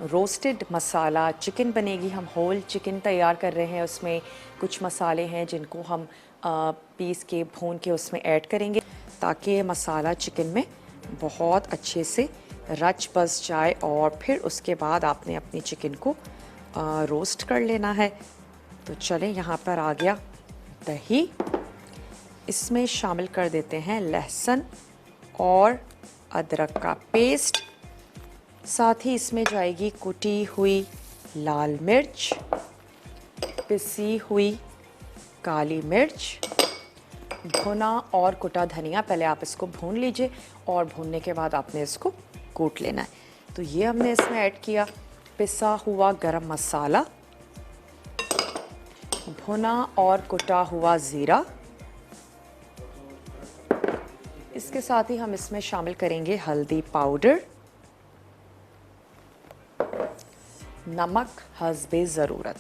Roasted मसाला chicken बनेगी। हम whole chicken तैयार कर रहे हैं, उसमें कुछ मसाले हैं जिनको हम पीस के भून के उसमें ऐड करेंगे ताकि मसाला चिकन में बहुत अच्छे से रच बस जाए। और फिर उसके बाद आपने अपनी चिकन को रोस्ट कर लेना है। तो चलें, यहाँ पर आ गया दही, इसमें शामिल कर देते हैं लहसुन और अदरक का पेस्ट, साथ ही इसमें जाएगी कुटी हुई लाल मिर्च, पिसी हुई काली मिर्च, भुना और कुटा धनिया। पहले आप इसको भून लीजिए और भूनने के बाद आपने इसको कूट लेना है। तो ये हमने इसमें ऐड किया पिसा हुआ गरम मसाला, भुना और कुटा हुआ ज़ीरा। इसके साथ ही हम इसमें शामिल करेंगे हल्दी पाउडर, नमक हस्बे ज़रूरत।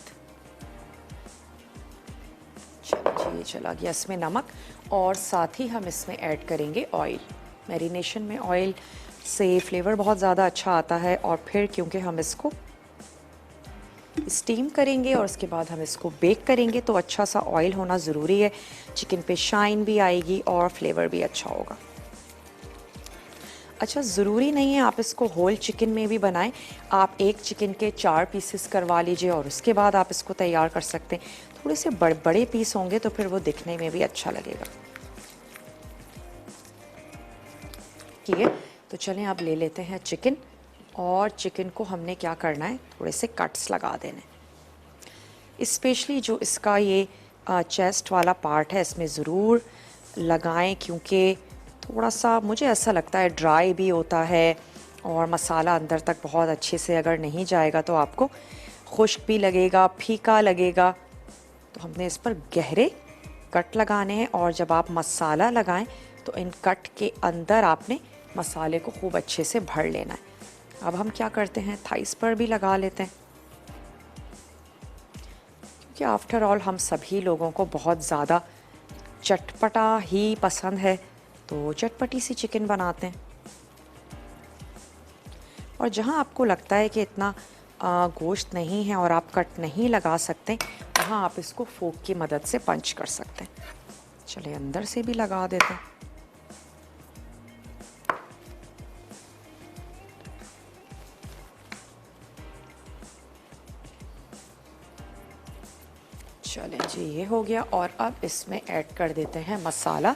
चलिए, चला गया इसमें नमक। और साथ ही हम इसमें ऐड करेंगे ऑयल। मैरिनेशन में ऑयल से फ्लेवर बहुत ज़्यादा अच्छा आता है। और फिर क्योंकि हम इसको स्टीम करेंगे और उसके बाद हम इसको बेक करेंगे तो अच्छा सा ऑयल होना ज़रूरी है। चिकन पे शाइन भी आएगी और फ्लेवर भी अच्छा होगा। अच्छा, ज़रूरी नहीं है आप इसको होल चिकन में भी बनाएं। आप एक चिकन के 4 पीसेस करवा लीजिए और उसके बाद आप इसको तैयार कर सकते हैं। थोड़े से बड़े पीस होंगे तो फिर वो दिखने में भी अच्छा लगेगा। ठीक है, तो चलें अब ले लेते हैं चिकन। और चिकन को हमने क्या करना है, थोड़े से कट्स लगा देने। स्पेशली जो इसका ये चेस्ट वाला पार्ट है इसमें ज़रूर लगाएं, क्योंकि थोड़ा सा मुझे ऐसा लगता है ड्राई भी होता है और मसाला अंदर तक बहुत अच्छे से अगर नहीं जाएगा तो आपको खुश्क भी लगेगा, फीका लगेगा। तो हमने इस पर गहरे कट लगाने हैं और जब आप मसाला लगाएं तो इन कट के अंदर आपने मसाले को खूब अच्छे से भर लेना है। अब हम क्या करते हैं, थाइस पर भी लगा लेते हैं, क्योंकि आफ्टर ऑल हम सभी लोगों को बहुत ज़्यादा चटपटा ही पसंद है। तो चटपटी सी चिकन बनाते हैं। और जहाँ आपको लगता है कि इतना गोश्त नहीं है और आप कट नहीं लगा सकते, वहाँ आप इसको फोक की मदद से पंच कर सकते हैं। चलिए, अंदर से भी लगा देते हैं। चलें जी, ये हो गया। और अब इसमें ऐड कर देते हैं मसाला।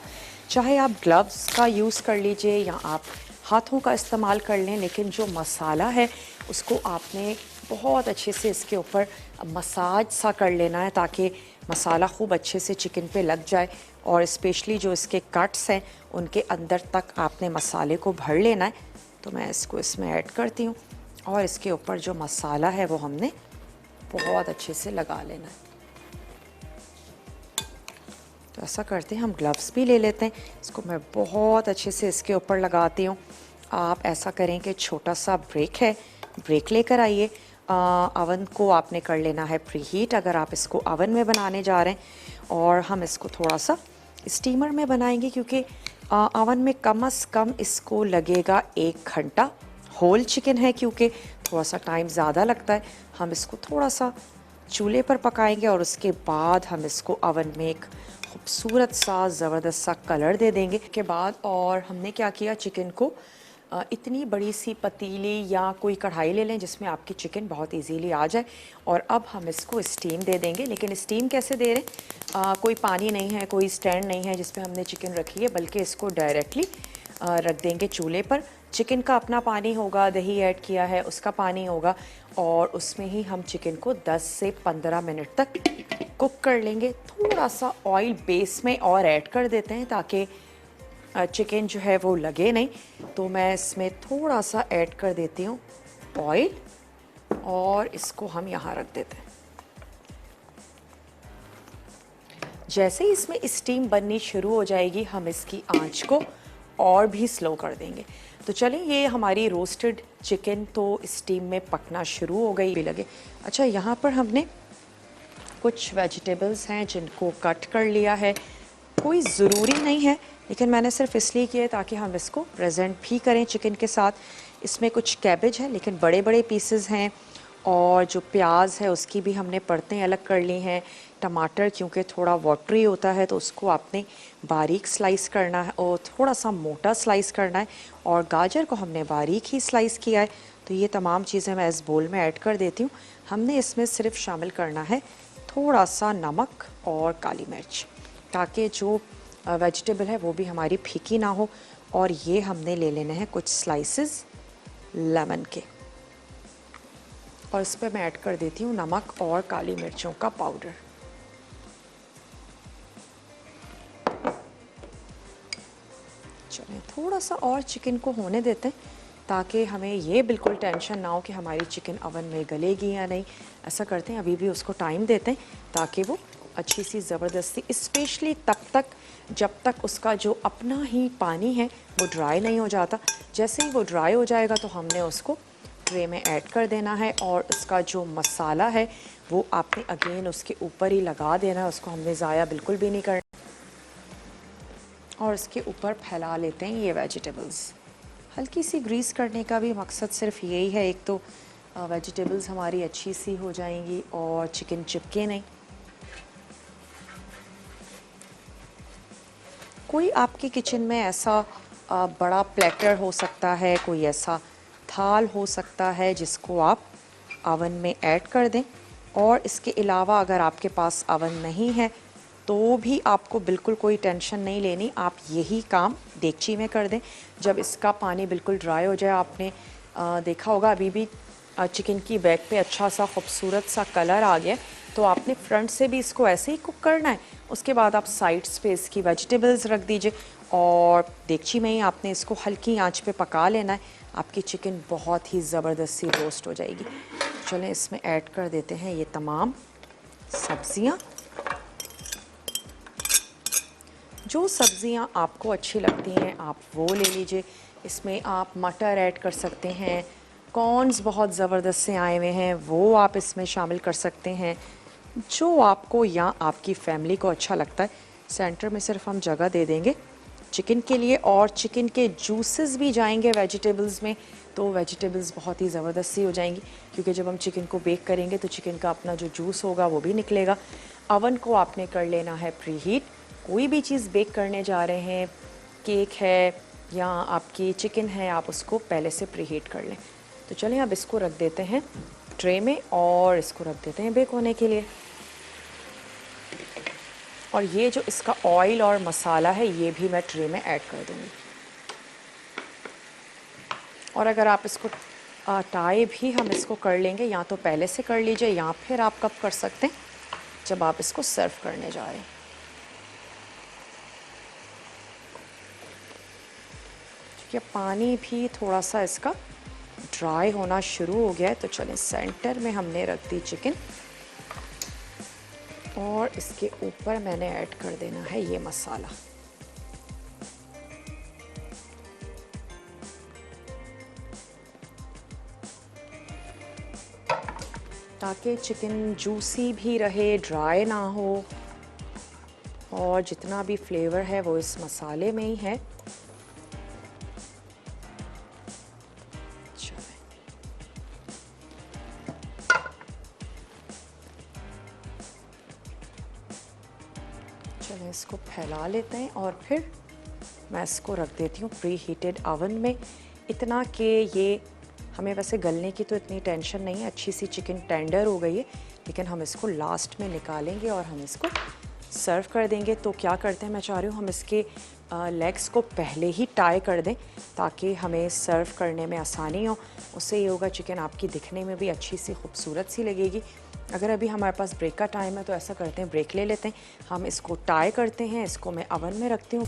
चाहे आप ग्लव्स का यूज़ कर लीजिए या आप हाथों का इस्तेमाल कर लें, लेकिन जो मसाला है उसको आपने बहुत अच्छे से इसके ऊपर मसाज सा कर लेना है ताकि मसाला खूब अच्छे से चिकन पे लग जाए। और स्पेशली जो इसके कट्स हैं उनके अंदर तक आपने मसाले को भर लेना है। तो मैं इसको इसमें ऐड करती हूँ और इसके ऊपर जो मसाला है वो हमने बहुत अच्छे से लगा लेना है। तो ऐसा करते हैं, हम ग्लव्स भी ले लेते हैं। इसको मैं बहुत अच्छे से इसके ऊपर लगाती हूँ। आप ऐसा करें कि छोटा सा ब्रेक है, ब्रेक लेकर आइए। अवन को आपने कर लेना है प्री हीट अगर आप इसको अवन में बनाने जा रहे हैं। और हम इसको थोड़ा सा स्टीमर में बनाएंगे, क्योंकि अवन में कम से कम इसको लगेगा 1 घंटा। होल चिकन है क्योंकि थोड़ा सा टाइम ज़्यादा लगता है। हम इसको थोड़ा सा चूल्हे पर पकाएंगे और उसके बाद हम इसको अवन में एक खूबसूरत सा ज़बरदस्त सा कलर दे देंगे के बाद। और हमने क्या किया, चिकन को इतनी बड़ी सी पतीली या कोई कढ़ाई ले लें जिसमें आपकी चिकन बहुत इजीली आ जाए। और अब हम इसको स्टीम दे देंगे। लेकिन स्टीम कैसे दे रहे हैं, कोई पानी नहीं है, कोई स्टैंड नहीं है जिस पे हमने चिकन रखी है, बल्कि इसको डायरेक्टली रख देंगे चूल्हे पर। चिकन का अपना पानी होगा, दही ऐड किया है उसका पानी होगा, और उसमें ही हम चिकन को 10 से 15 मिनट तक कुक कर लेंगे। थोड़ा सा ऑयल बेस में और ऐड कर देते हैं ताकि चिकन जो है वो लगे नहीं। तो मैं इसमें थोड़ा सा ऐड कर देती हूँ ऑयल और इसको हम यहाँ रख देते हैं। जैसे ही इसमें स्टीम बननी शुरू हो जाएगी हम इसकी आंच को और भी स्लो कर देंगे। तो चलें, ये हमारी रोस्टेड चिकन तो स्टीम में पकना शुरू हो गई भी लगे। अच्छा, यहाँ पर हमने कुछ वेजिटेबल्स हैं जिनको कट कर लिया है। कोई ज़रूरी नहीं है, लेकिन मैंने सिर्फ इसलिए किया ताकि हम इसको प्रेजेंट भी करें चिकन के साथ। इसमें कुछ कैबेज है लेकिन बड़े बड़े पीसेस हैं, और जो प्याज है उसकी भी हमने परतें अलग कर ली हैं। टमाटर क्योंकि थोड़ा वाटरी होता है तो उसको आपने बारीक स्लाइस करना है और थोड़ा सा मोटा स्लाइस करना है, और गाजर को हमने बारीक ही स्लाइस किया है। तो ये तमाम चीज़ें मैं इस बोल में ऐड कर देती हूँ। हमने इसमें सिर्फ शामिल करना है थोड़ा सा नमक और काली मिर्च, ताकि जो वेजिटेबल है वो भी हमारी फीकी ना हो। और ये हमने ले लेने हैं कुछ स्लाइसेस लेमन के, और इस पर मैं ऐड कर देती हूँ नमक और काली मिर्चों का पाउडर। चलें थोड़ा सा और चिकन को होने देते हैं, ताकि हमें ये बिल्कुल टेंशन ना हो कि हमारी चिकन ओवन में गलेगी या नहीं। ऐसा करते हैं अभी भी उसको टाइम देते हैं ताकि वो अच्छी सी ज़बरदस्ती, स्पेशली तब तक जब तक उसका जो अपना ही पानी है वो ड्राई नहीं हो जाता। जैसे ही वो ड्राई हो जाएगा तो हमने उसको ट्रे में ऐड कर देना है, और इसका जो मसाला है वो आपने अगेन उसके ऊपर ही लगा देना है, उसको हमने ज़ाया बिल्कुल भी नहीं करना। और इसके ऊपर फैला लेते हैं ये वेजिटेबल्स। हल्की सी ग्रीस करने का भी मकसद सिर्फ यही है, एक तो वेजिटेबल्स हमारी अच्छी सी हो जाएंगी और चिकन चिपके नहीं। कोई आपके किचन में ऐसा बड़ा प्लेटर हो सकता है, कोई ऐसा थाल हो सकता है जिसको आप अवन में ऐड कर दें। और इसके अलावा अगर आपके पास अवन नहीं है तो भी आपको बिल्कुल कोई टेंशन नहीं लेनी, आप यही काम देगची में कर दें। जब इसका पानी बिल्कुल ड्राई हो जाए, आपने देखा होगा अभी भी चिकन की बैक पे अच्छा सा खूबसूरत सा कलर आ गया, तो आपने फ्रंट से भी इसको ऐसे ही कुक करना है। उसके बाद आप साइड्स पे इसकी वेजिटेबल्स रख दीजिए और देगची में ही आपने इसको हल्की आंच पे पका लेना है। आपकी चिकन बहुत ही ज़बरदस्त सी रोस्ट हो जाएगी। चलें इसमें ऐड कर देते हैं ये तमाम सब्ज़ियाँ। जो सब्ज़ियाँ आपको अच्छी लगती हैं आप वो ले लीजिए। इसमें आप मटर ऐड कर सकते हैं, कॉर्न्स बहुत ज़बरदस्त से आए हुए हैं वो आप इसमें शामिल कर सकते हैं, जो आपको या आपकी फैमिली को अच्छा लगता है। सेंटर में सिर्फ हम जगह दे देंगे चिकन के लिए, और चिकन के जूसेस भी जाएंगे वेजिटेबल्स में, तो वेजिटेबल्स बहुत ही ज़बरदस्त सी हो जाएंगी, क्योंकि जब हम चिकन को बेक करेंगे तो चिकन का अपना जो जूस होगा वो भी निकलेगा। अवन को आपने कर लेना है प्री हीट। कोई भी चीज़ बेक करने जा रहे हैं, केक है या आपकी चिकन है, आप उसको पहले से प्री हीट कर लें। तो चलें अब इसको रख देते हैं ट्रे में और इसको रख देते हैं बेक होने के लिए। और ये जो इसका ऑयल और मसाला है ये भी मैं ट्रे में ऐड कर दूँगी। और अगर आप इसको टाई भी हम इसको कर लेंगे, या तो पहले से कर लीजिए या फिर आप कब कर सकते हैं जब आप इसको सर्व करने जा रहे हैं। क्योंकि पानी भी थोड़ा सा इसका ड्राई होना शुरू हो गया है, तो चलें सेंटर में हमने रख दी चिकन और इसके ऊपर मैंने ऐड कर देना है ये मसाला। ताकि चिकन जूसी भी रहे, ड्राई ना हो, और जितना भी फ्लेवर है वो इस मसाले में ही है। चलें इसको फैला लेते हैं और फिर मैं इसको रख देती हूँ प्री हीटेड ओवन में। इतना कि ये हमें वैसे गलने की तो इतनी टेंशन नहीं है, अच्छी सी चिकन टेंडर हो गई है, लेकिन हम इसको लास्ट में निकालेंगे और हम इसको सर्व कर देंगे। तो क्या करते हैं, मैं चाह रही हूँ हम इसके लेग्स को पहले ही टाई कर दें ताकि हमें सर्व करने में आसानी हो। उससे ये होगा चिकन आपकी दिखने में भी अच्छी सी खूबसूरत सी लगेगी। अगर अभी हमारे पास ब्रेक का टाइम है तो ऐसा करते हैं ब्रेक ले लेते हैं, हम इसको टाई करते हैं, इसको मैं ओवन में रखती हूँ।